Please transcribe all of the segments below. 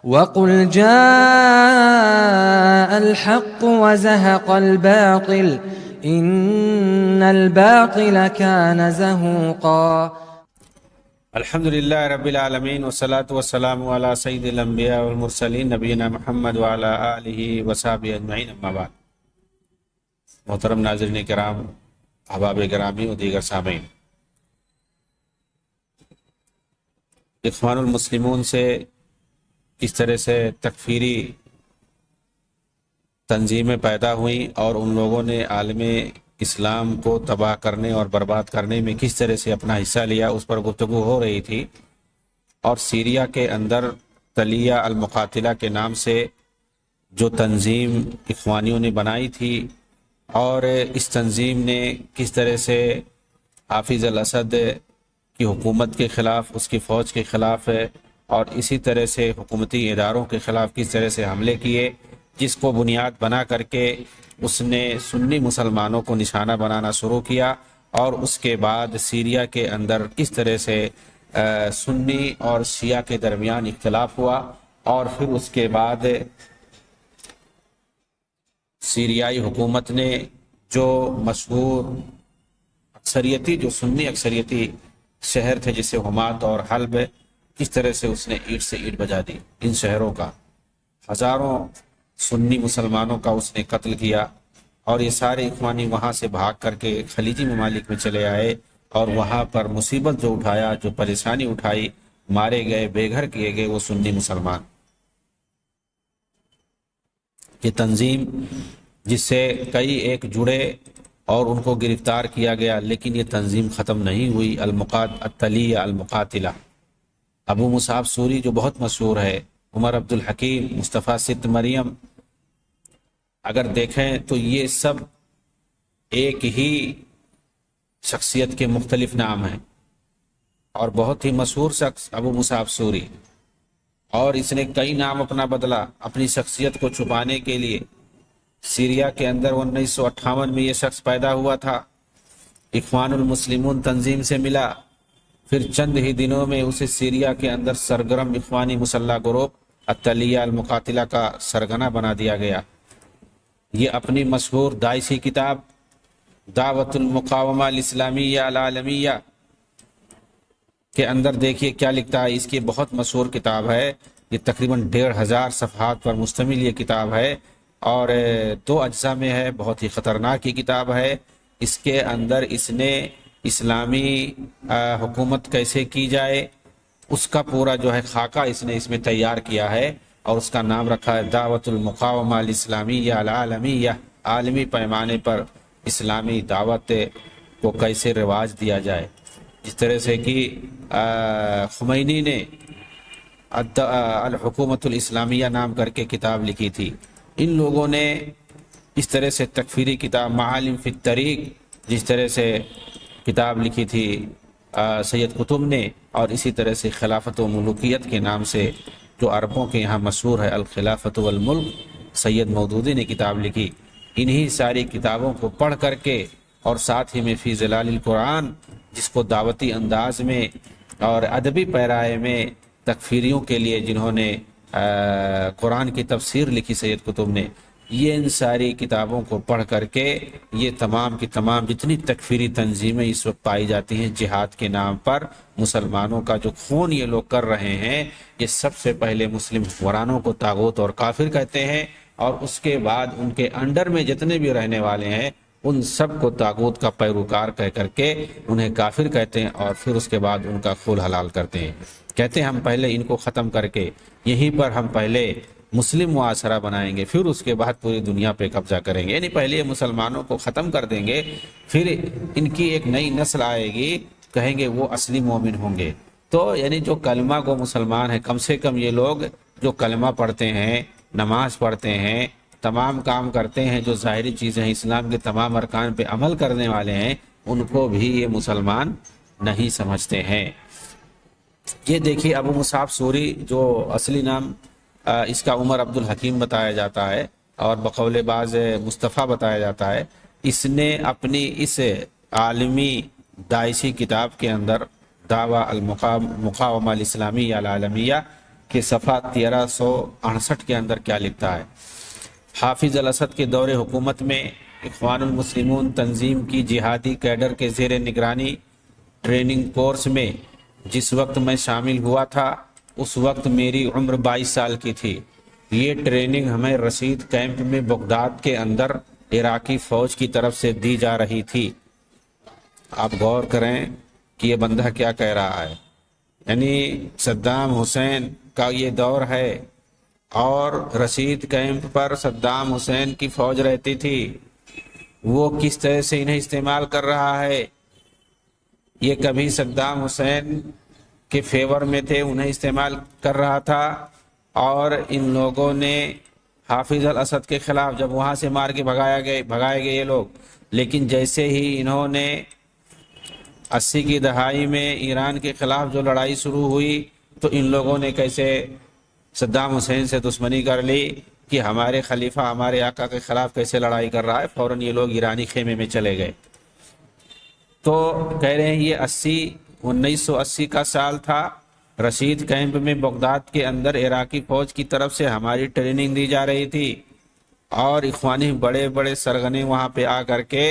وَقُلْ جَاءَ الْحَقُّ وَزَهَقَ الْبَاطِلُ إِنَّ الْبَاطِلَ كَانَ زَهُوقًا۔ الحمدللہ رب العالمین والصلاة والسلام علی سید الانبیاء والمرسلین نبینا محمد وعلی آلہ وصحبہ اجمعین، اما بعد۔ محترم ناظرین کرام، احباب گرامی و دیگر سامعین، اخوان المسلمون سے کس طرح سے تکفیری تنظیمیں پیدا ہوئیں اور ان لوگوں نے عالم اسلام کو تباہ کرنے اور برباد کرنے میں کس طرح سے اپنا حصہ لیا، اس پر گفتگو ہو رہی تھی۔ اور سیریا کے اندر تلیہ المقاتلہ کے نام سے جو تنظیم اخوانیوں نے بنائی تھی، اور اس تنظیم نے کس طرح سے حافظ الاسد کی حکومت کے خلاف، اس کی فوج کے خلاف اور اسی طرح سے حکومتی اداروں کے خلاف کس طرح سے حملے کیے، جس کو بنیاد بنا کر کے اس نے سنی مسلمانوں کو نشانہ بنانا شروع کیا، اور اس کے بعد سیریا کے اندر کس طرح سے سنی اور شیعہ کے درمیان اختلاف ہوا، اور پھر اس کے بعد سیریائی حکومت نے جو مشہور اکثریتی، جو سنی اکثریتی شہر تھے جسے حمات اور حلب، کس طرح سے اس نے اینٹ سے اینٹ بجا دی۔ ان شہروں کا ہزاروں سنی مسلمانوں کا اس نے قتل کیا، اور یہ سارے اخوانی وہاں سے بھاگ کر کے خلیجی ممالک میں چلے آئے، اور وہاں پر مصیبت جو اٹھایا، جو پریشانی اٹھائی، مارے گئے، بے گھر کیے گئے وہ سنی مسلمان۔ یہ تنظیم جس سے کئی ایک جڑے اور ان کو گرفتار کیا گیا، لیکن یہ تنظیم ختم نہیں ہوئی۔ التلیہ المقاتلہ، ابو مصعب سوری جو بہت مشہور ہے، عمر عبد الحکیم، مصطفیٰ ست مریم، اگر دیکھیں تو یہ سب ایک ہی شخصیت کے مختلف نام ہیں، اور بہت ہی مشہور شخص ابو مصعب سوری، اور اس نے کئی نام اپنا بدلا اپنی شخصیت کو چھپانے کے لیے۔ سیریا کے اندر 1958 میں یہ شخص پیدا ہوا تھا، اخوان المسلمون تنظیم سے ملا، پھر چند ہی دنوں میں اسے سیریا کے اندر سرگرم اخوانی مسلح گروہ التلیہ المقاتلہ کا سرگنا بنا دیا گیا۔ یہ اپنی مشہور داعشی کتاب دعوت المقاومہ الاسلامیہ العالمیہ کے اندر دیکھیے کیا لکھتا ہے۔ اس کی بہت مشہور کتاب ہے، یہ تقریباً 1500 صفحات پر مشتمل یہ کتاب ہے، اور 2 اجزاء میں ہے، بہت ہی خطرناک یہ کتاب ہے۔ اس کے اندر اس نے اسلامی حکومت کیسے کی جائے اس کا پورا جو ہے خاکہ اس نے اس میں تیار کیا ہے، اور اس کا نام رکھا ہے دعوت المقاومہ الاسلامیہ العالمیہ، عالمی پیمانے پر اسلامی دعوت کو کیسے رواج دیا جائے۔ جس طرح سے کہ خمینی نے الحکومت الاسلامیہ نام کر کے کتاب لکھی تھی، ان لوگوں نے اس طرح سے تکفیری کتاب معالم فی الطریق جس طرح سے کتاب لکھی تھی سید قطب نے، اور اسی طرح سے خلافت و ملوکیت کے نام سے جو عربوں کے یہاں مشہور ہے الخلافت والملک، سید مودودی نے کتاب لکھی۔ انہی ساری کتابوں کو پڑھ کر کے، اور ساتھ ہی میں فی ظلال القرآن جس کو دعوتی انداز میں اور ادبی پیرائے میں تکفیریوں کے لیے جنہوں نے قرآن کی تفسیر لکھی سید قطب نے، یہ ان ساری کتابوں کو پڑھ کر کے یہ تمام کی تمام جتنی تکفیری تنظیمیں اس وقت پائی جاتی ہیں جہاد کے نام پر، مسلمانوں کا جو خون یہ لوگ کر رہے ہیں، یہ سب سے پہلے مسلم حکمرانوں کو طاغوت اور کافر کہتے ہیں، اور اس کے بعد ان کے انڈر میں جتنے بھی رہنے والے ہیں ان سب کو طاغوت کا پیروکار کہہ کر کے انہیں کافر کہتے ہیں، اور پھر اس کے بعد ان کا خون حلال کرتے ہیں۔ کہتے ہیں ہم پہلے ان کو ختم کر کے یہیں پر ہم پہلے مسلم معاشرہ بنائیں گے، پھر اس کے بعد پوری دنیا پہ قبضہ کریں گے، یعنی پہلے یہ مسلمانوں کو ختم کر دیں گے، پھر ان کی ایک نئی نسل آئے گی، کہیں گے وہ اصلی مومن ہوں گے۔ تو یعنی جو کلمہ کو مسلمان ہیں، کم سے کم یہ لوگ جو کلمہ پڑھتے ہیں، نماز پڑھتے ہیں، تمام کام کرتے ہیں، جو ظاہری چیزیں ہیں، اسلام کے تمام ارکان پہ عمل کرنے والے ہیں، ان کو بھی یہ مسلمان نہیں سمجھتے ہیں۔ یہ دیکھیے ابو مصعب سوری جو اصلی نام اس کا عمر عبد الحکیم بتایا جاتا ہے، اور بقول بعض مصطفیٰ بتایا جاتا ہے، اس نے اپنی اس عالمی داعشی کتاب کے اندر دعوی المقاومہ الاسلامیہ العالمیہ کہ صفحہ 1368 کے اندر کیا لکھتا ہے۔ حافظ الاسد کے دور حکومت میں اخوان المسلمون تنظیم کی جہادی کیڈر کے زیر نگرانی ٹریننگ کورس میں جس وقت میں شامل ہوا تھا اس وقت میری عمر 22 سال کی تھی۔ یہ ٹریننگ ہمیں رشید کیمپ میں بغداد کے اندر عراقی فوج کی طرف سے دی جا رہی تھی۔ آپ غور کریں کہ یہ بندہ کیا کہہ رہا ہے، یعنی صدام حسین کا یہ دور ہے اور رشید کیمپ پر صدام حسین کی فوج رہتی تھی، وہ کس طرح سے انہیں استعمال کر رہا ہے۔ یہ کبھی صدام حسین کے فیور میں تھے، انہیں استعمال کر رہا تھا، اور ان لوگوں نے حافظ الاسد کے خلاف جب وہاں سے مار کے بھگائے گئے یہ لوگ، لیکن جیسے ہی انہوں نے 80 کی دہائی میں ایران کے خلاف جو لڑائی شروع ہوئی تو ان لوگوں نے کیسے صدام حسین سے دشمنی کر لی کہ ہمارے خلیفہ ہمارے آقا کے خلاف کیسے لڑائی کر رہا ہے، فوراً یہ لوگ ایرانی خیمے میں چلے گئے۔ تو کہہ رہے ہیں یہ 1980 کا سال تھا، رشید کیمپ میں بغداد کے اندر عراقی فوج کی طرف سے ہماری ٹریننگ دی جا رہی تھی، اور اخوانی بڑے بڑے سرغنے وہاں پہ آ کر کے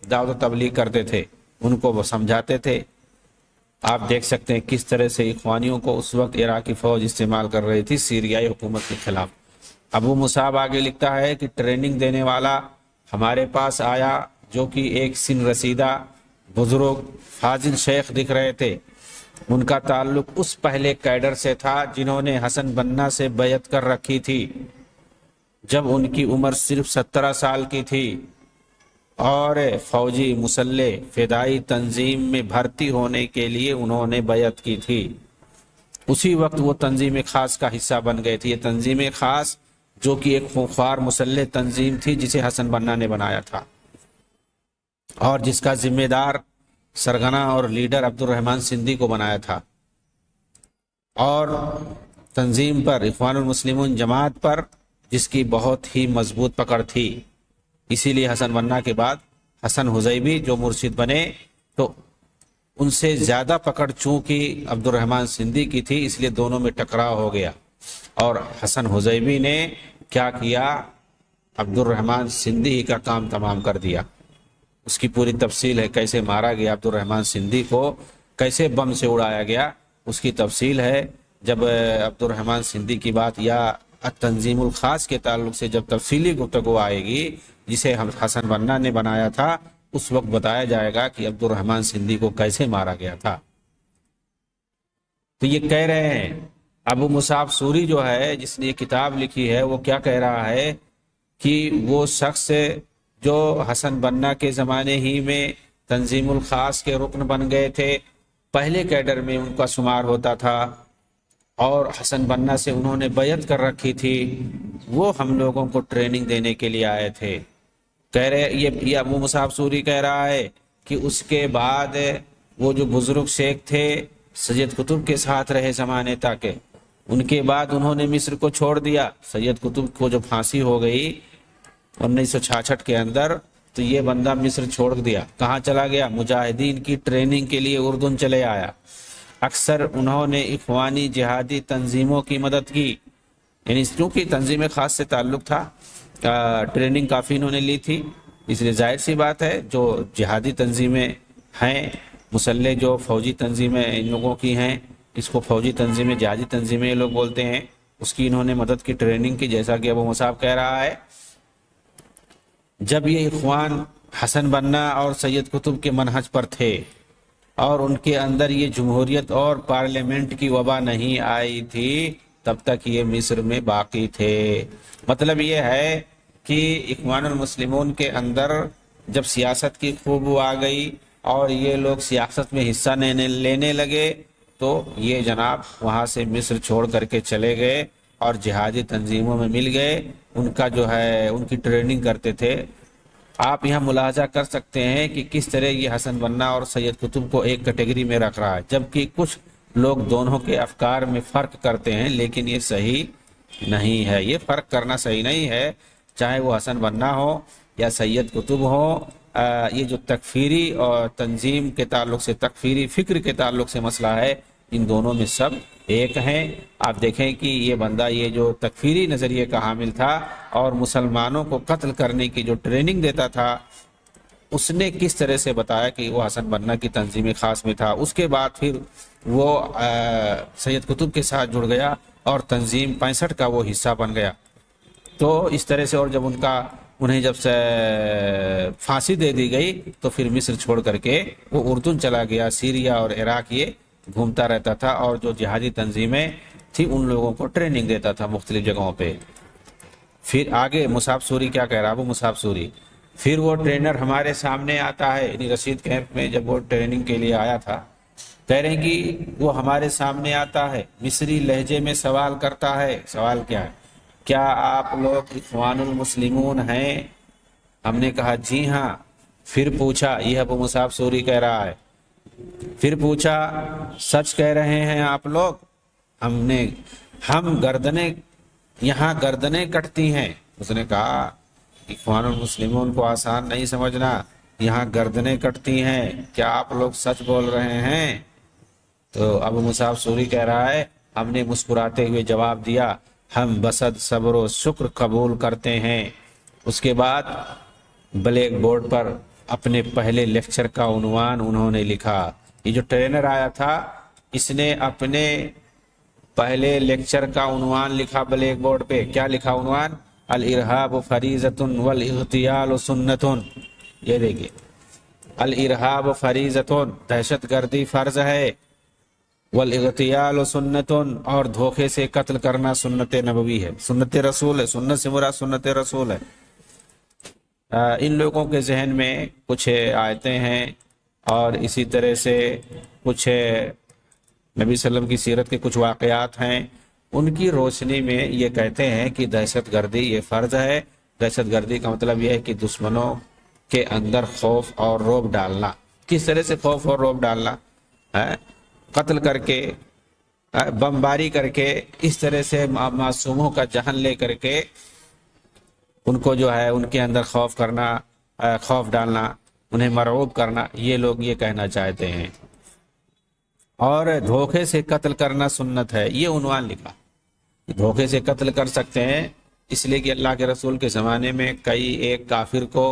دعوت و تبلیغ کرتے تھے، ان کو وہ سمجھاتے تھے۔ آپ دیکھ سکتے ہیں کس طرح سے اخوانیوں کو اس وقت عراقی فوج استعمال کر رہی تھی سیریائی حکومت کے خلاف۔ ابو مصعب آگے لکھتا ہے کہ ٹریننگ دینے والا ہمارے پاس آیا جو کہ ایک سن رسیدہ بزرگ فاضل شیخ دکھ رہے تھے۔ ان کا تعلق اس پہلے کیڈر سے تھا جنہوں نے حسن بنا سے بیعت کر رکھی تھی جب ان کی عمر صرف 17 سال کی تھی، اور فوجی مسلح فدائی تنظیم میں بھرتی ہونے کے لیے انہوں نے بیعت کی تھی۔ اسی وقت وہ تنظیم خاص کا حصہ بن گئے تھے۔ یہ تنظیم خاص جو کہ ایک خونخوار مسلح تنظیم تھی جسے حسن بنا نے بنایا تھا، اور جس کا ذمہ دار سرغنہ اور لیڈر عبد الرحمن سندھی کو بنایا تھا، اور تنظیم پر اخوان المسلمون جماعت پر جس کی بہت ہی مضبوط پکڑ تھی۔ اسی لیے حسن بنا کے بعد حسن حزیبی جو مرشد بنے تو ان سے زیادہ پکڑ چونکہ عبد الرحمن سندھی کی تھی، اس لیے دونوں میں ٹکراؤ ہو گیا، اور حسن حزیبی نے کیا کیا، عبد الرحمن سندھی کا کام تمام کر دیا۔ اس کی پوری تفصیل ہے، کیسے مارا گیا عبد الرحمن سندھی کو، کیسے بم سے اڑایا گیا، اس کی تفصیل ہے۔ جب عبد الرحمن سندھی کی بات یا تنظیم الخاص کے تعلق سے جب تفصیلی گفتگو آئے گی جسے حسن بنا نے بنایا تھا، اس وقت بتایا جائے گا کہ عبد الرحمن سندھی کو کیسے مارا گیا تھا۔ تو یہ کہہ رہے ہیں ابو مصعب سوری جو ہے جس نے یہ کتاب لکھی ہے، وہ کیا کہہ رہا ہے کہ وہ شخص جو حسن بنا کے زمانے ہی میں تنظیم الخاص کے رکن بن گئے تھے، پہلے کیڈر میں ان کا شمار ہوتا تھا، اور حسن بنا سے انہوں نے بیعت کر رکھی تھی، وہ ہم لوگوں کو ٹریننگ دینے کے لیے آئے تھے۔ کہہ رہے یہ ابو مصعب سوری کہہ رہا ہے کہ اس کے بعد وہ جو بزرگ شیخ تھے سید قطب کے ساتھ رہے زمانے تک، ان کے بعد انہوں نے مصر کو چھوڑ دیا۔ سید قطب کو جو پھانسی ہو گئی 1966 کے اندر، تو یہ بندہ مصر چھوڑ دیا، کہاں چلا گیا؟ مجاہدین کی ٹریننگ کے لیے اردن چلے آیا۔ اکثر انہوں نے اخوانی جہادی تنظیموں کی مدد کی، یعنی کیونکہ تنظیم خاص سے تعلق تھا، ٹریننگ کافی انہوں نے لی تھی، اس لیے ظاہر سی بات ہے جو جہادی تنظیمیں ہیں، مسلح جو فوجی تنظیمیں ان لوگوں کی ہیں، اس کو فوجی تنظیمیں جہادی تنظیمیں یہ لوگ بولتے ہیں، اس کی انہوں نے مدد کی، ٹریننگ کی، جیسا کہ ابو مصعب کہہ رہا ہے۔ جب یہ اخوان حسن بنا اور سید قطب کے منہج پر تھے اور ان کے اندر یہ جمہوریت اور پارلیمنٹ کی وبا نہیں آئی تھی، تب تک یہ مصر میں باقی تھے۔ مطلب یہ ہے کہ اخوان المسلمون کے اندر جب سیاست کی خوب آ گئی اور یہ لوگ سیاست میں حصہ لینے لگے تو یہ جناب وہاں سے مصر چھوڑ کر کے چلے گئے اور جہادی تنظیموں میں مل گئے، ان کا جو ہے ان کی ٹریننگ کرتے تھے۔ آپ یہاں ملاحظہ کر سکتے ہیں کہ کس طرح یہ حسن بنا اور سید قطب کو ایک کیٹیگری میں رکھ رہا ہے، جبکہ کچھ لوگ دونوں کے افکار میں فرق کرتے ہیں، لیکن یہ صحیح نہیں ہے، یہ فرق کرنا صحیح نہیں ہے، چاہے وہ حسن بنا ہو یا سید قطب ہو۔ یہ جو تکفیری اور تنظیم کے تعلق سے، تکفیری فکر کے تعلق سے مسئلہ ہے، ان دونوں میں سب ایک ہیں۔ آپ دیکھیں کہ یہ بندہ یہ جو تکفیری نظریے کا حامل تھا اور مسلمانوں کو قتل کرنے کی جو ٹریننگ دیتا تھا، اس نے کس طرح سے بتایا کہ وہ حسن بننا کی تنظیم خاص میں تھا۔ اس کے بعد پھر وہ سید قطب کے ساتھ جڑ گیا اور تنظیم 65 کا وہ حصہ بن گیا۔ تو اس طرح سے، اور جب انہیں جب سے پھانسی دے دی گئی تو پھر مصر چھوڑ کر کے وہ اردن چلا گیا، سیریا اور عراق یہ گھومتا رہتا تھا، اور جو جہادی تنظیمیں تھی ان لوگوں کو ٹریننگ دیتا تھا مختلف جگہوں پہ۔ پھر آگے مصعب سوری کیا کہہ رہا، ابو مصعب سوری، پھر وہ ٹرینر ہمارے سامنے آتا ہے، یعنی رشید کیمپ میں جب وہ ٹریننگ کے لیے آیا تھا، کہہ رہے ہیں کہ وہ ہمارے سامنے آتا ہے، مصری لہجے میں سوال کرتا ہے۔ سوال کیا ہے؟ کیا آپ لوگ اخوان المسلمون ہیں؟ ہم نے کہا جی ہاں۔ پھر پوچھا، یہ ابو مصعب سوری کہہ رہا ہے، پھر پوچھا سچ کہہ رہے ہیں آپ لوگ؟ ہم گردنیں یہاں گردنیں کٹتی ہیں۔ اس نے کہا اخوان المسلمون کو آسان نہیں سمجھنا، یہاں گردنیں کٹتی ہیں، کیا آپ لوگ سچ بول رہے ہیں؟ تو ابو مصعب سوری کہہ رہا ہے، ہم نے مسکراتے ہوئے جواب دیا، ہم بسد صبر و شکر قبول کرتے ہیں۔ اس کے بعد بلیک بورڈ پر اپنے پہلے لیکچر کا عنوان انہوں نے لکھا۔ یہ جو ٹرینر آیا تھا اس نے اپنے پہلے لیکچر کا عنوان لکھا بلیک بورڈ پہ۔ کیا لکھا عنوان؟ الارہاب فریضۃ والاغتیال سنۃ۔ یہ دیکھیے، الارہاب فریضۃ، دہشت گردی فرض ہے، والاغتیال سنۃ، اور دھوکے سے قتل کرنا سنت نبوی ہے، سنت رسول ہے۔ سنت سے مراد سنت رسول ہے۔ ان لوگوں کے ذہن میں کچھ آیتیں ہیں اور اسی طرح سے کچھ نبی صلی اللہ علیہ وسلم کی سیرت کے کچھ واقعات ہیں، ان کی روشنی میں یہ کہتے ہیں کہ دہشت گردی یہ فرض ہے۔ دہشت گردی کا مطلب یہ ہے کہ دشمنوں کے اندر خوف اور رعب ڈالنا۔ کس طرح سے خوف اور رعب ڈالنا ہے؟ قتل کر کے، بمباری کر کے، اس طرح سے معصوموں کا جہن لے کر کے ان کو جو ہے ان کے اندر خوف کرنا، خوف ڈالنا، انہیں مرعوب کرنا، یہ لوگ یہ کہنا چاہتے ہیں۔ اور دھوکے سے قتل کرنا سنت ہے، یہ عنوان لکھا۔ دھوکے سے قتل کر سکتے ہیں اس لیے کہ اللہ کے رسول کے زمانے میں ایک کافر کو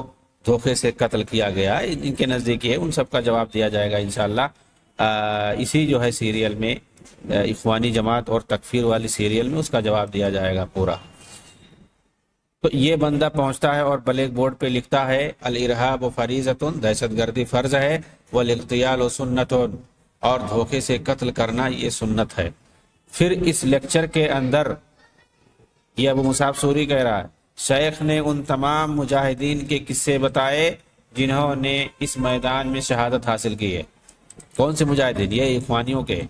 دھوکے سے قتل کیا گیا، ان کے نزدیک ہے۔ ان سب کا جواب دیا جائے گا انشاءاللہ اسی جو ہے سیریل میں، اخوانی جماعت اور تکفیر والی سیریل میں اس کا جواب دیا جائے گا پورا۔ تو یہ بندہ پہنچتا ہے اور بلیک بورڈ پہ لکھتا ہے الارہاب فریضۃ، دہشت گردی فرض ہے، والاغتیال سنۃ، اور دھوکے سے قتل کرنا یہ سنت ہے۔ پھر اس لیکچر کے اندر یہ ابو مصعب سوری کہہ رہا ہے، شیخ نے ان تمام مجاہدین کے قصے بتائے جنہوں نے اس میدان میں شہادت حاصل کی ہے۔ کون سے مجاہدین؟ یہ اخوانیوں کے،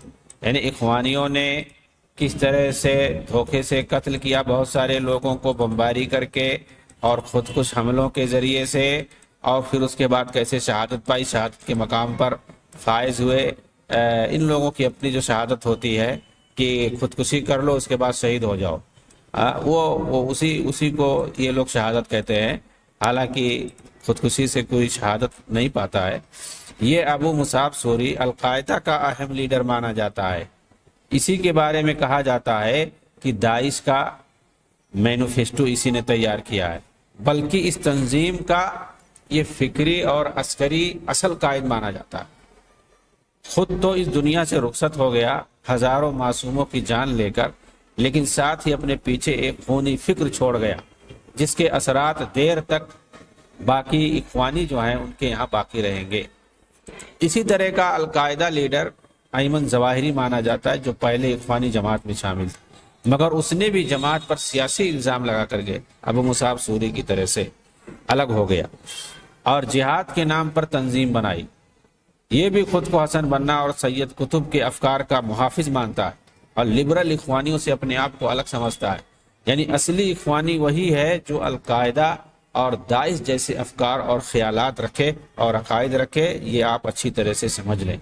یعنی اخوانیوں نے کس طرح سے دھوکے سے قتل کیا بہت سارے لوگوں کو بمباری کر کے اور خودکش حملوں کے ذریعے سے، اور پھر اس کے بعد کیسے شہادت پائی، شہادت کے مقام پر فائز ہوئے۔ ان لوگوں کی اپنی جو شہادت ہوتی ہے کہ خودکشی کر لو اس کے بعد شہید ہو جاؤ، وہ اسی کو یہ لوگ شہادت کہتے ہیں، حالانکہ خودکشی سے کوئی شہادت نہیں پاتا ہے۔ یہ ابو مصعب سوری القاعدہ کا اہم لیڈر مانا جاتا ہے۔ اسی کے بارے میں کہا جاتا ہے کہ داعش کا مینیفیسٹو اسی نے تیار کیا ہے، بلکہ اس تنظیم کا یہ فکری اور عسکری اصل قائد مانا جاتا ہے۔ خود تو اس دنیا سے رخصت ہو گیا ہزاروں معصوموں کی جان لے کر، لیکن ساتھ ہی اپنے پیچھے ایک خونی فکر چھوڑ گیا جس کے اثرات دیر تک باقی اخوانی جو ہیں ان کے یہاں باقی رہیں گے۔ اسی طرح کا القاعدہ لیڈر ایمن ظواہری مانا جاتا ہے، جو پہلے اخوانی جماعت میں شامل تھا، مگر اس نے بھی جماعت پر سیاسی الزام لگا کر کے ابو مصعب سوری کی طرح سے الگ ہو گیا اور جہاد کے نام پر تنظیم بنائی۔ یہ بھی خود کو حسن بننا اور سید قطب کے افکار کا محافظ مانتا ہے اور لبرل اخوانیوں سے اپنے آپ کو الگ سمجھتا ہے، یعنی اصلی اخوانی وہی ہے جو القاعدہ اور داعش جیسے افکار اور خیالات رکھے اور عقائد رکھے۔ یہ آپ اچھی طرح سے سمجھ لیں۔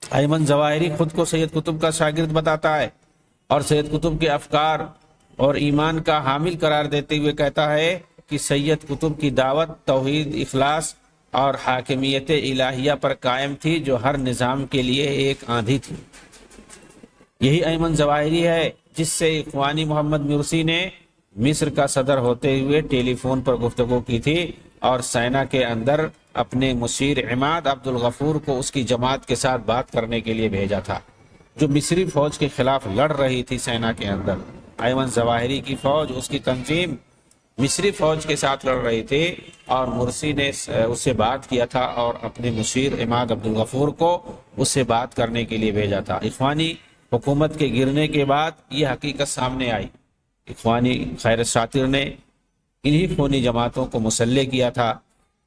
ایمن ظواہری خود کو سید قطب کا شاگرد بتاتا ہے اور سید قطب کے افکار اور ایمان کا حامل قرار دیتے ہوئے کہتا ہے کہ سید قطب کی دعوت توحید، اخلاص اور حاکمیت الہیہ پر قائم تھی جو ہر نظام کے لیے ایک آندھی تھی۔ یہی ایمن ظواہری ہے جس سے اخوانی محمد مرسی نے مصر کا صدر ہوتے ہوئے ٹیلی فون پر گفتگو کی تھی اور سینا کے اندر اپنے مشیر عماد عبد الغفور کو اس کی جماعت کے ساتھ بات کرنے کے لیے بھیجا تھا، جو مصری فوج کے خلاف لڑ رہی تھی سینا کے اندر۔ ایمن ظواہری کی فوج، اس کی تنظیم مصری فوج کے ساتھ لڑ رہی تھی اور مرسی نے اس سے بات کیا تھا اور اپنے مشیر عماد عبد الغفور کو اس سے بات کرنے کے لیے بھیجا تھا۔ اخوانی حکومت کے گرنے کے بعد یہ حقیقت سامنے آئی۔ اخوانی خیر شاطر نے انہی خونی جماعتوں کو مسلح کیا تھا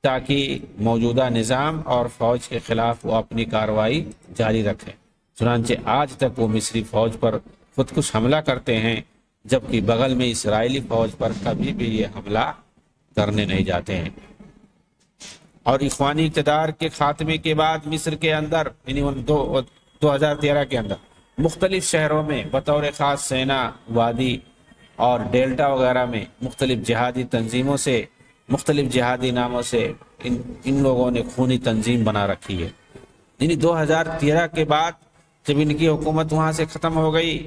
تاکہ موجودہ نظام اور فوج کے خلاف وہ اپنی کارروائی جاری رکھیں۔ چنانچہ آج تک وہ مصری فوج پر خود کش حملہ کرتے ہیں، جبکہ بغل میں اسرائیلی فوج پر کبھی بھی یہ حملہ کرنے نہیں جاتے ہیں۔ اور اخوانی اقتدار کے خاتمے کے بعد مصر کے اندر یعنی 2013 کے اندر مختلف شہروں میں بطور خاص سینا، وادی اور ڈیلٹا وغیرہ میں مختلف جہادی تنظیموں سے، مختلف جہادی ناموں سے ان لوگوں نے خونی تنظیم بنا رکھی ہے۔ یعنی 2013 کے بعد جب ان کی حکومت وہاں سے ختم ہو گئی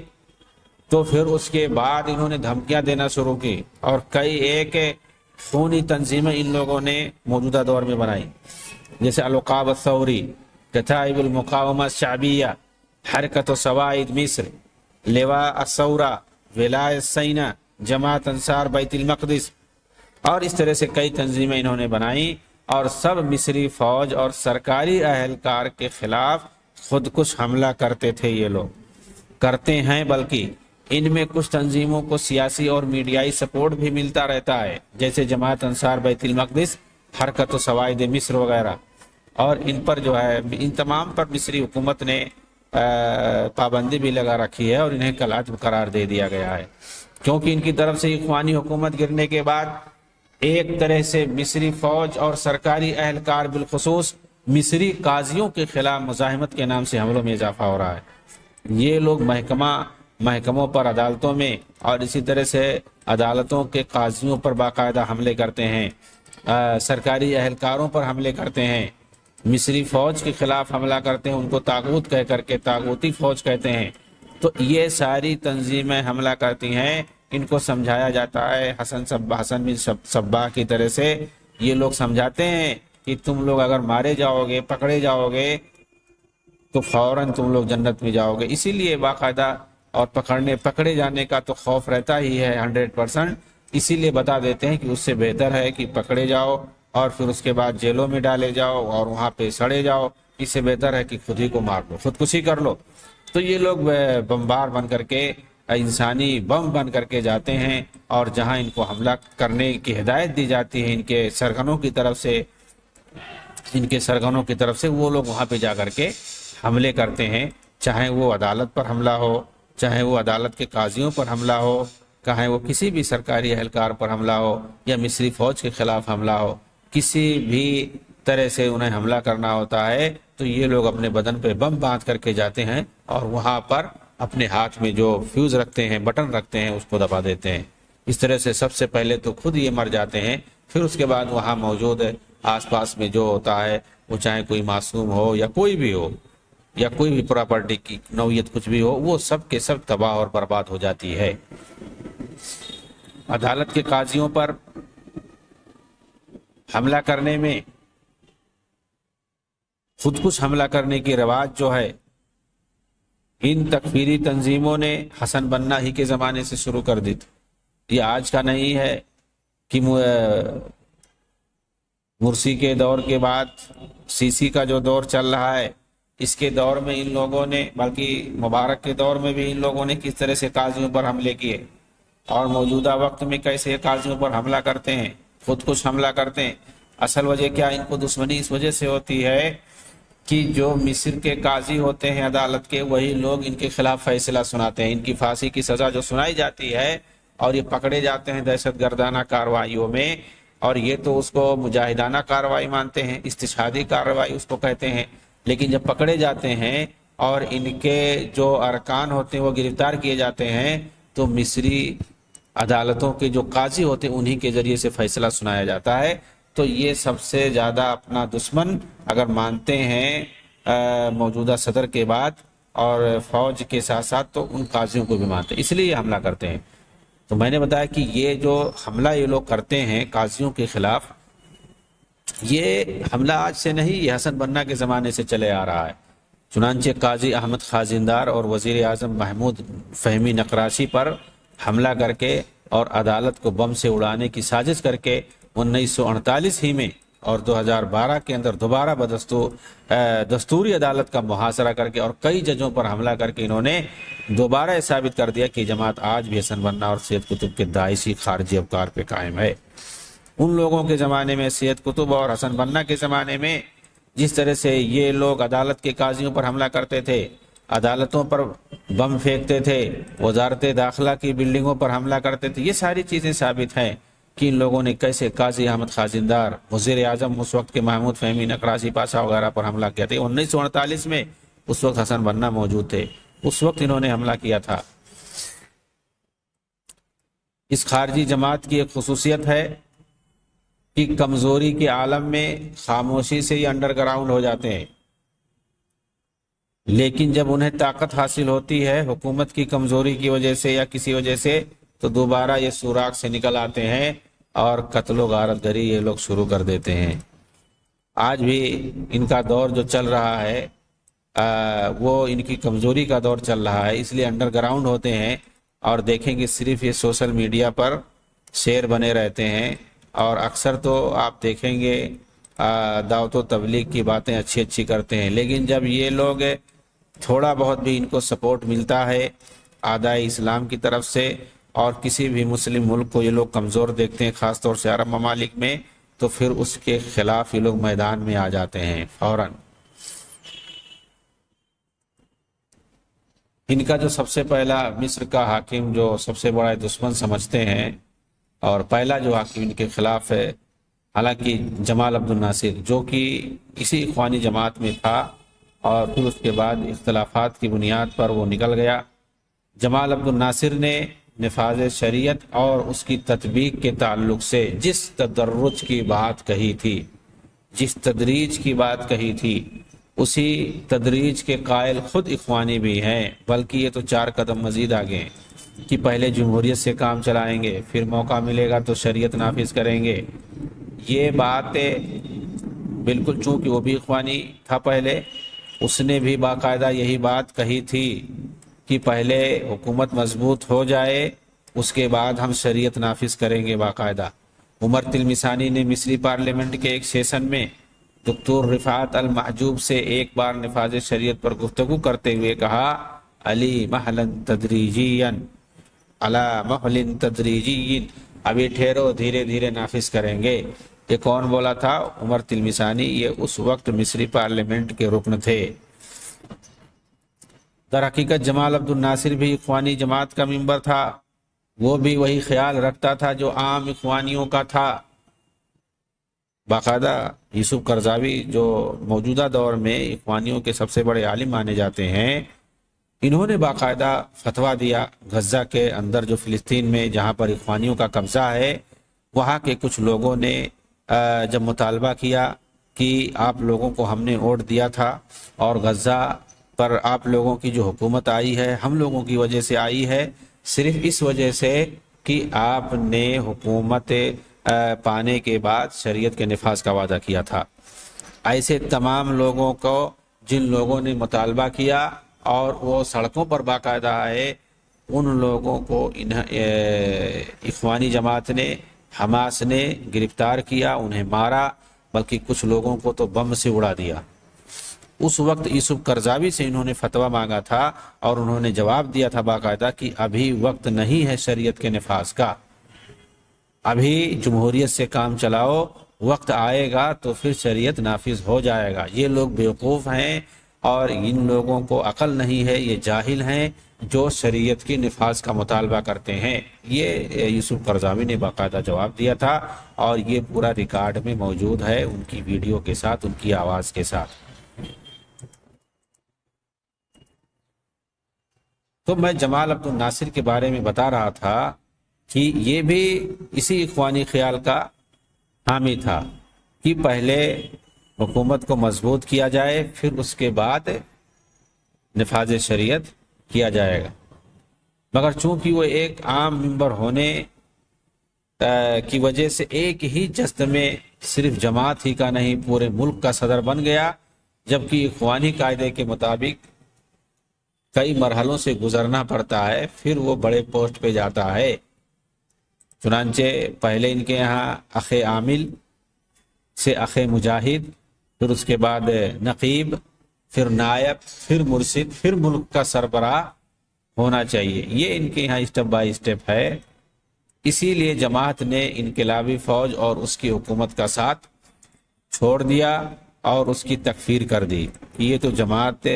تو پھر اس کے بعد انہوں نے دھمکیاں دینا شروع کی اور کئی ایک خونی تنظیمیں ان لوگوں نے موجودہ دور میں بنائی، جیسے العقاب الثوری، کتائب المقاومہ الشعبیہ، حرکت سوائد مصر، لواء الثورہ، ولایت سینا، جماعت انصار بیت المقدس، اور اس طرح سے کئی تنظیمیں انہوں نے بنائی اور سب مصری فوج اور سرکاری اہلکار کے خلاف خود کش حملہ کرتے تھے۔ یہ لوگ کرتے ہیں، بلکہ ان میں کچھ تنظیموں کو سیاسی اور میڈیائی سپورٹ بھی ملتا رہتا ہے، جیسے جماعت انصار بیت المقدس، حرکت سوائد مصر وغیرہ، اور ان پر جو ہے ان تمام پر مصری حکومت نے پابندی بھی لگا رکھی ہے اور انہیں کلعجب قرار دے دیا گیا ہے، کیونکہ ان کی طرف سے اخوانی حکومت گرنے کے بعد ایک طرح سے مصری فوج اور سرکاری اہلکار بالخصوص مصری قاضیوں کے خلاف مزاحمت کے نام سے حملوں میں اضافہ ہو رہا ہے۔ یہ لوگ محکموں پر، عدالتوں میں اور اسی طرح سے عدالتوں کے قاضیوں پر باقاعدہ حملے کرتے ہیں، سرکاری اہلکاروں پر حملے کرتے ہیں، مصری فوج کے خلاف حملہ کرتے ہیں، ان کو طاغوت کہہ کر کے طاغوتی فوج کہتے ہیں۔ تو یہ ساری تنظیمیں حملہ کرتی ہیں، ان کو سمجھایا جاتا ہے حسن بن صباح کی طرح سے۔ یہ لوگ سمجھاتے ہیں کہ تم لوگ اگر مارے جاؤ گے، پکڑے جاؤ گے تو فوراً تم لوگ جنت میں جاؤ گے۔ اسی لیے باقاعدہ اور پکڑے جانے کا تو خوف رہتا ہی ہے 100%، اسی لیے بتا دیتے ہیں کہ اس سے بہتر ہے کہ پکڑے جاؤ اور پھر اس کے بعد جیلوں میں ڈالے جاؤ اور وہاں پہ سڑے جاؤ، اس سے بہتر ہے کہ خود ہی کو مار لو، خودکشی کر لو۔ تو یہ لوگ بمبار بن کر کے، انسانی بم بن کر کے جاتے ہیں اور جہاں ان کو حملہ کرنے کی ہدایت دی جاتی ہے ان کے سرگنوں کی طرف سے وہ لوگ وہاں پہ جا کر کے حملے کرتے ہیں، چاہے وہ عدالت پر حملہ ہو، چاہے وہ عدالت کے قاضیوں پر حملہ ہو، چاہے وہ کسی بھی سرکاری اہلکار پر حملہ ہو یا مصری فوج کے خلاف حملہ ہو، کسی بھی طرح سے انہیں حملہ کرنا ہوتا ہے تو یہ لوگ اپنے بدن پہ بم باندھ کر کے جاتے ہیں اور وہاں پر اپنے ہاتھ میں جو فیوز رکھتے ہیں، بٹن رکھتے ہیں، اس کو دبا دیتے ہیں۔ اس طرح سے سب سے پہلے تو خود یہ مر جاتے ہیں، پھر اس کے بعد وہاں موجود آس پاس میں جو ہوتا ہے، وہ چاہے کوئی معصوم ہو یا کوئی بھی ہو یا کوئی بھی پراپرٹی کی نوعیت کچھ بھی ہو، وہ سب کے سب تباہ اور برباد ہو جاتی ہے۔ عدالت کے قاضیوں پر حملہ کرنے میں، خود کش حملہ کرنے کی رواج جو ہے، ان تکفیری تنظیموں نے حسن بننا ہی کے زمانے سے شروع کر دی تھی۔ یہ آج کا نہیں ہے کہ مرسی کے دور کے بعد سیسی کا جو دور چل رہا ہے، اس کے دور میں ان لوگوں نے، بلکہ مبارک کے دور میں بھی ان لوگوں نے کس طرح سے قاضیوں پر حملے کیے اور موجودہ وقت میں کیسے قاضیوں پر حملہ کرتے ہیں، خود کش حملہ کرتے ہیں۔ اصل وجہ کیا، ان کو دشمنی اس وجہ سے ہوتی ہے کہ جو مصر کے قاضی ہوتے ہیں عدالت کے، وہی لوگ ان کے خلاف فیصلہ سناتے ہیں۔ ان کی پھانسی کی سزا جو سنائی جاتی ہے اور یہ پکڑے جاتے ہیں دہشت گردانہ کارروائیوں میں، اور یہ تو اس کو مجاہدانہ کارروائی مانتے ہیں، استشہادی کارروائی اس کو کہتے ہیں، لیکن جب پکڑے جاتے ہیں اور ان کے جو ارکان ہوتے ہیں وہ گرفتار کیے جاتے ہیں تو مصری عدالتوں کے جو قاضی ہوتے ہیں انہی کے ذریعے سے فیصلہ سنایا جاتا ہے۔ تو یہ سب سے زیادہ اپنا دشمن اگر مانتے ہیں موجودہ صدر کے بعد اور فوج کے ساتھ ساتھ تو ان قاضیوں کو بھی مانتے ہیں، اس لیے یہ حملہ کرتے ہیں۔ تو میں نے بتایا کہ یہ جو حملہ یہ لوگ کرتے ہیں قاضیوں کے خلاف، یہ حملہ آج سے نہیں، یہ حسن بنہ کے زمانے سے چلے آ رہا ہے۔ چنانچہ قاضی احمد خازندار اور وزیر اعظم محمود فہمی نقراشی پر حملہ کر کے اور عدالت کو بم سے اڑانے کی سازش کر کے 1948 ہی میں اور 2012 کے اندر دوبارہ دستوری عدالت کا محاصرہ کر کے اور کئی ججوں پر حملہ کر کے انہوں نے دوبارہ یہ ثابت کر دیا کہ جماعت آج بھی حسن بنہ اور سید قطب کے داعشی خارجی افکار پہ قائم ہے۔ ان لوگوں کے زمانے میں، سید قطب اور حسن بنہ کے زمانے میں، جس طرح سے یہ لوگ عدالت کے قاضیوں پر حملہ کرتے تھے، عدالتوں پر بم پھینکتے تھے، وزارت داخلہ کی بلڈنگوں پر حملہ کرتے تھے، یہ ساری چیزیں ثابت ہیں کہ ان لوگوں نے کیسے قاضی احمد خازندار، وزیر اعظم اس وقت کے محمود فہمی نقراشی پاشا وغیرہ پر حملہ کیا تھا۔ 1948 میں اس وقت حسن بنہ موجود تھے، اس وقت انہوں نے حملہ کیا تھا۔ اس خارجی جماعت کی ایک خصوصیت ہے کہ کمزوری کے عالم میں خاموشی سے ہی انڈر گراؤنڈ ہو جاتے ہیں، لیکن جب انہیں طاقت حاصل ہوتی ہے حکومت کی کمزوری کی وجہ سے یا کسی وجہ سے، تو دوبارہ یہ سوراخ سے نکل آتے ہیں اور قتل و غارت گری یہ لوگ شروع کر دیتے ہیں۔ آج بھی ان کا دور جو چل رہا ہے وہ ان کی کمزوری کا دور چل رہا ہے، اس لیے انڈر گراؤنڈ ہوتے ہیں اور دیکھیں گے صرف یہ سوشل میڈیا پر شیر بنے رہتے ہیں، اور اکثر تو آپ دیکھیں گے دعوت و تبلیغ کی باتیں اچھی اچھی کرتے ہیں، لیکن جب یہ لوگ تھوڑا بہت بھی ان کو سپورٹ ملتا ہے اعدائے اسلام کی طرف سے اور کسی بھی مسلم ملک کو یہ لوگ کمزور دیکھتے ہیں، خاص طور سے عرب ممالک میں، تو پھر اس کے خلاف یہ لوگ میدان میں آ جاتے ہیں فوراً۔ ان کا جو سب سے پہلا مصر کا حاکم جو سب سے بڑا دشمن سمجھتے ہیں اور پہلا جو حاکم ان کے خلاف ہے، حالانکہ جمال عبد الناصر جو کہ اسی اخوانی جماعت میں تھا اور پھر اس کے بعد اختلافات کی بنیاد پر وہ نکل گیا۔ جمال عبد الناصر نے نفاذ شریعت اور اس کی تطبیق کے تعلق سے جس تدرج کی بات کہی تھی، جس تدریج کی بات کہی تھی، اسی تدریج کے قائل خود اخوانی بھی ہیں، بلکہ یہ تو 4 قدم مزید آگے ہیں کہ پہلے جمہوریت سے کام چلائیں گے، پھر موقع ملے گا تو شریعت نافذ کریں گے۔ یہ بات بالکل، چونکہ وہ بھی اخوانی تھا پہلے، اس نے بھی باقاعدہ یہی بات کہی تھی کہ پہلے حکومت مضبوط ہو جائے اس کے بعد ہم شریعت نافذ کریں گے باقاعدہ۔ عمر تلمسانی نے مصری پارلیمنٹ کے ایک سیشن میں دکتور رفعت المحجوب سے ایک بار نفاذ شریعت پر گفتگو کرتے ہوئے کہا، علی محلن تدریجین، علی محلن تدریجین، ابھی ٹھہرو، دھیرے دھیرے نافذ کریں گے۔ یہ کون بولا تھا؟ عمر تلمسانی، یہ اس وقت مصری پارلیمنٹ کے رکن تھے۔ در حقیقت جمال عبد الناصر بھی اخوانی جماعت کا ممبر تھا، وہ بھی وہی خیال رکھتا تھا جو عام اخوانیوں کا تھا۔ باقاعدہ یوسف قرضاوی جو موجودہ دور میں اخوانیوں کے سب سے بڑے عالم مانے جاتے ہیں، انہوں نے باقاعدہ فتویٰ دیا غزہ کے اندر، جو فلسطین میں جہاں پر اخوانیوں کا قبضہ ہے، وہاں کے کچھ لوگوں نے جب مطالبہ کیا کہ آپ لوگوں کو ہم نے ووٹ دیا تھا اور غزہ پر آپ لوگوں کی جو حکومت آئی ہے ہم لوگوں کی وجہ سے آئی ہے، صرف اس وجہ سے کہ آپ نے حکومت پانے کے بعد شریعت کے نفاذ کا وعدہ کیا تھا۔ ایسے تمام لوگوں کو جن لوگوں نے مطالبہ کیا اور وہ سڑکوں پر باقاعدہ آئے، ان لوگوں کو اخوانی جماعت نے، حماس نے گرفتار کیا، انہیں مارا، بلکہ کچھ لوگوں کو تو بم سے اڑا دیا۔ اس وقت یوسف قرضاوی سے انہوں نے فتویٰ مانگا تھا اور انہوں نے جواب دیا تھا باقاعدہ کہ ابھی وقت نہیں ہے شریعت کے نفاذ کا، ابھی جمہوریت سے کام چلاؤ، وقت آئے گا تو پھر شریعت نافذ ہو جائے گا۔ یہ لوگ بیوقوف ہیں اور ان لوگوں کو عقل نہیں ہے، یہ جاہل ہیں جو شریعت کی نفاذ کا مطالبہ کرتے ہیں۔ یہ یوسف قرضاوی نے باقاعدہ جواب دیا تھا اور یہ پورا ریکارڈ میں موجود ہے، ان کی ویڈیو کے ساتھ، ان کی آواز کے ساتھ۔ تو میں جمال عبد الناصر کے بارے میں بتا رہا تھا کہ یہ بھی اسی اخوانی خیال کا حامی تھا، کہ پہلے حکومت کو مضبوط کیا جائے، پھر اس کے بعد نفاذ شریعت کیا جائے گا۔ مگر چونکہ وہ ایک عام ممبر ہونے کی وجہ سے ایک ہی جست میں صرف جماعت ہی کا نہیں پورے ملک کا صدر بن گیا، جبکہ اخوانی قاعدے کے مطابق کئی مرحلوں سے گزرنا پڑتا ہے، پھر وہ بڑے پوسٹ پہ جاتا ہے۔ چنانچہ پہلے ان کے یہاں اخ عامل سے اخ مجاہد، پھر اس کے بعد نقیب، پھر نائب، پھر مرشد، پھر ملک کا سربراہ ہونا چاہیے۔ یہ ان کے یہاں اسٹیپ بائی اسٹیپ ہے۔ اسی لیے جماعت نے انقلابی فوج اور اس کی حکومت کا ساتھ چھوڑ دیا اور اس کی تکفیر کر دی کہ یہ تو جماعت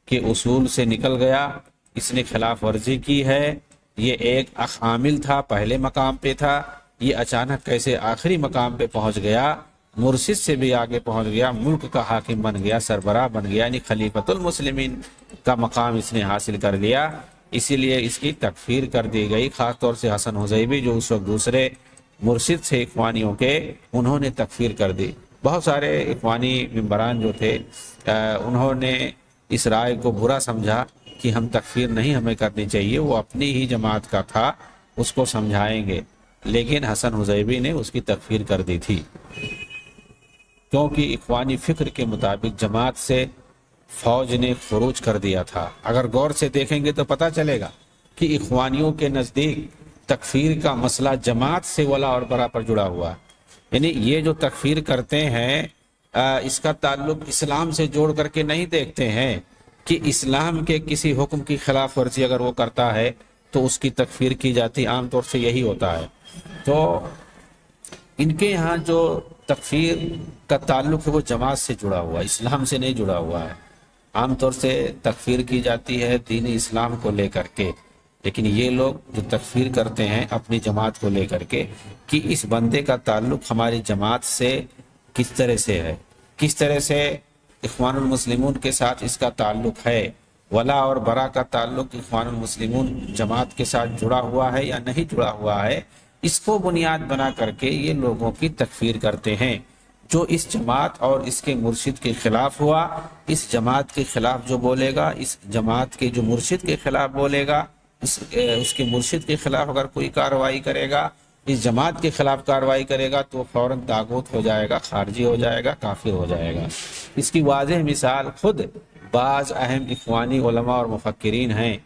کے اصول سے نکل گیا، اس نے خلاف ورزی کی ہے، یہ ایک اخ عامل تھا، پہلے مقام پہ تھا، یہ اچانک کیسے آخری مقام پہ پہنچ گیا، مرشد سے بھی آگے پہنچ گیا، ملک کا حاکم بن گیا، سربراہ بن گیا، یعنی خلیفۃ المسلمین کا مقام اس نے حاصل کر لیا۔ اسی لیے اس کی تکفیر کر دی گئی، خاص طور سے حسن حزیبی جو اس وقت دوسرے مرشد سے اخوانیوں کے، انہوں نے تکفیر کر دی۔ بہت سارے اخوانی ممبران جو تھے انہوں نے اس رائے کو برا سمجھا کہ ہم تکفیر نہیں ہمیں کرنی چاہیے، وہ اپنی ہی جماعت کا تھا، اس کو سمجھائیں گے، لیکن حسن حزیبی نے اس کی تکفیر کر دی تھی، کیونکہ اخوانی فکر کے مطابق جماعت سے فوج نے خروج کر دیا تھا۔ اگر غور سے دیکھیں گے تو پتہ چلے گا کہ اخوانیوں کے نزدیک تکفیر کا مسئلہ جماعت سے ولا اور برا پر جڑا ہوا ہے، یعنی یہ جو تکفیر کرتے ہیں اس کا تعلق اسلام سے جوڑ کر کے نہیں دیکھتے ہیں کہ اسلام کے کسی حکم کی خلاف ورزی اگر وہ کرتا ہے تو اس کی تکفیر کی جاتی، عام طور سے یہی ہوتا ہے۔ تو ان کے یہاں جو تکفیر کا تعلق ہے وہ جماعت سے جڑا ہوا ہے، اسلام سے نہیں جڑا ہوا ہے۔ عام طور سے تکفیر کی جاتی ہے دین اسلام کو لے کر کے، لیکن یہ لوگ جو تکفیر کرتے ہیں اپنی جماعت کو لے کر کے کہ اس بندے کا تعلق ہماری جماعت سے کس طرح سے ہے، کس طرح سے اخوان المسلمون کے ساتھ اس کا تعلق ہے، ولا اور برا کا تعلق اخوان المسلمون جماعت کے ساتھ جڑا ہوا ہے یا نہیں جڑا ہوا ہے، اس کو بنیاد بنا کر کے یہ لوگوں کی تکفیر کرتے ہیں۔ جو اس جماعت اور اس کے مرشد کے خلاف ہوا، اس جماعت کے خلاف جو بولے گا، اس جماعت کے جو مرشد کے خلاف بولے گا، اس کے مرشد کے خلاف اگر کوئی کارروائی کرے گا، اس جماعت کے خلاف کارروائی کرے گا تو فوراً طاغوت ہو جائے گا، خارجی ہو جائے گا، کافر ہو جائے گا۔ اس کی واضح مثال خود بعض اہم اخوانی علماء اور مفکرین ہیں،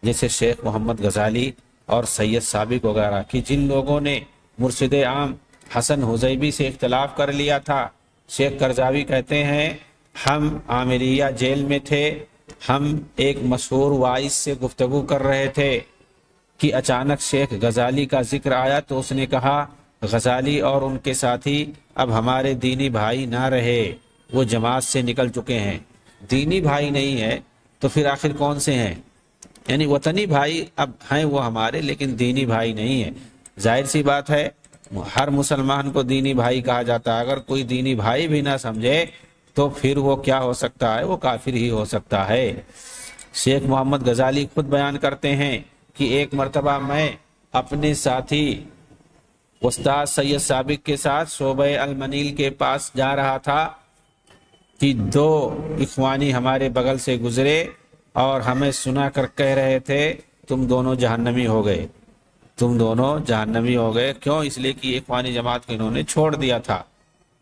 جیسے شیخ محمد غزالی اور سید سابق وغیرہ کی، جن لوگوں نے مرشد عام حسن حزیبی سے اختلاف کر لیا تھا۔ شیخ کرزاوی کہتے ہیں ہم عامریہ جیل میں تھے، ہم ایک مشہور وائس سے گفتگو کر رہے تھے کہ اچانک شیخ غزالی کا ذکر آیا تو اس نے کہا غزالی اور ان کے ساتھی اب ہمارے دینی بھائی نہ رہے، وہ جماعت سے نکل چکے ہیں۔ دینی بھائی نہیں ہے تو پھر آخر کون سے ہیں؟ یعنی وطنی بھائی اب ہیں وہ ہمارے، لیکن دینی بھائی نہیں ہے۔ ظاہر سی بات ہے ہر مسلمان کو دینی بھائی کہا جاتا ہے، اگر کوئی دینی بھائی بھی نہ سمجھے تو پھر وہ کیا ہو سکتا ہے؟ وہ کافر ہی ہو سکتا ہے۔ شیخ محمد غزالی خود بیان کرتے ہیں کہ ایک مرتبہ میں اپنے ساتھی استاد سید سابق کے ساتھ شعبہ المنیل کے پاس جا رہا تھا کہ دو اخوانی ہمارے بغل سے گزرے اور ہمیں سنا کر کہہ رہے تھے تم دونوں جہنمی ہو گئے، تم دونوں جہنمی ہو گئے۔ کیوں؟ اس لیے کہ اخوانی جماعت کو انہوں نے چھوڑ دیا تھا۔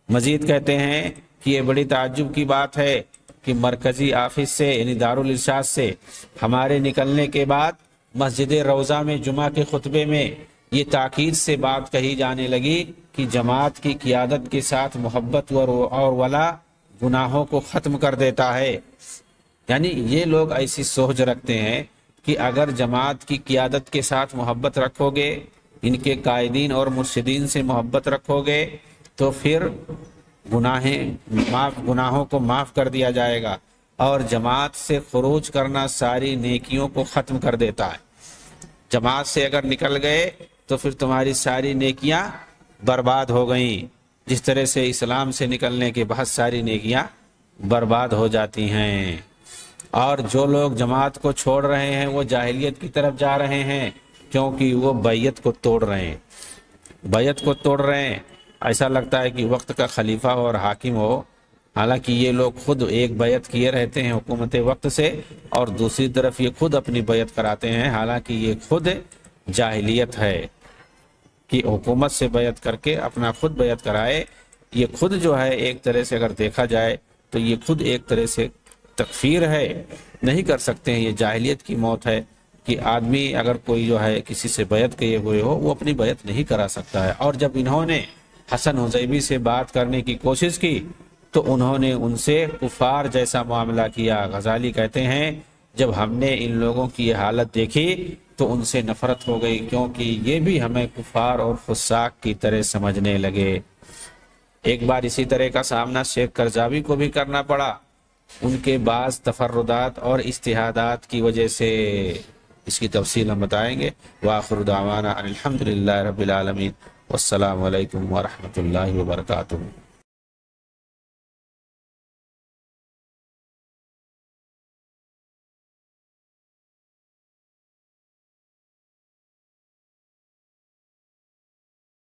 مزید کہتے ہیں کہ یہ بڑی تعجب کی بات ہے کہ مرکزی آفس سے یعنی دارالارشاد سے ہمارے نکلنے کے بعد مسجد روضہ میں جمعہ کے خطبے میں یہ تاکید سے بات کہی جانے لگی کہ جماعت کی قیادت کے ساتھ محبت اور ولا گناہوں کو ختم کر دیتا ہے۔ یعنی یہ لوگ ایسی سوچ رکھتے ہیں کہ اگر جماعت کی قیادت کے ساتھ محبت رکھو گے، ان کے قائدین اور مرشدین سے محبت رکھو گے تو پھر گناہوں کو معاف کر دیا جائے گا، اور جماعت سے خروج کرنا ساری نیکیوں کو ختم کر دیتا ہے۔ جماعت سے اگر نکل گئے تو پھر تمہاری ساری نیکیاں برباد ہو گئیں، جس طرح سے اسلام سے نکلنے کے بعد ساری نیکیاں برباد ہو جاتی ہیں۔ اور جو لوگ جماعت کو چھوڑ رہے ہیں وہ جاہلیت کی طرف جا رہے ہیں، کیونکہ وہ بیعت کو توڑ رہے ہیں، بیعت کو توڑ رہے ہیں۔ ایسا لگتا ہے کہ وقت کا خلیفہ اور حاکم ہو، حالانکہ یہ لوگ خود ایک بیعت کیے رہتے ہیں حکومت وقت سے، اور دوسری طرف یہ خود اپنی بیعت کراتے ہیں، حالانکہ یہ خود جاہلیت ہے کہ حکومت سے بیعت کر کے اپنا خود بیعت کرائے۔ یہ خود جو ہے ایک طرح سے اگر دیکھا جائے تو یہ خود ایک طرح سے تکفیر ہے، نہیں کر سکتے ہیں، یہ جاہلیت کی موت ہے کہ آدمی اگر کوئی جو ہے کسی سے بیعت کیے ہوئے ہو وہ اپنی بیعت نہیں کرا سکتا ہے۔ اور جب انہوں نے حسن حزیبی سے بات کرنے کی کوشش کی تو انہوں نے ان سے کفار جیسا معاملہ کیا۔ غزالی کہتے ہیں جب ہم نے ان لوگوں کی یہ حالت دیکھی تو ان سے نفرت ہو گئی، کیونکہ یہ بھی ہمیں کفار اور فساق کی طرح سمجھنے لگے۔ ایک بار اسی طرح کا سامنا شیخ کرزاوی کو بھی کرنا پڑا، ان کے بعض تفردات اور اجتہادات کی وجہ سے۔ اس کی تفصیل ہم بتائیں گے۔ وآخر دعوانا ان الحمدللہ رب العالمین، والسلام علیکم ورحمۃ اللہ وبرکاتہ۔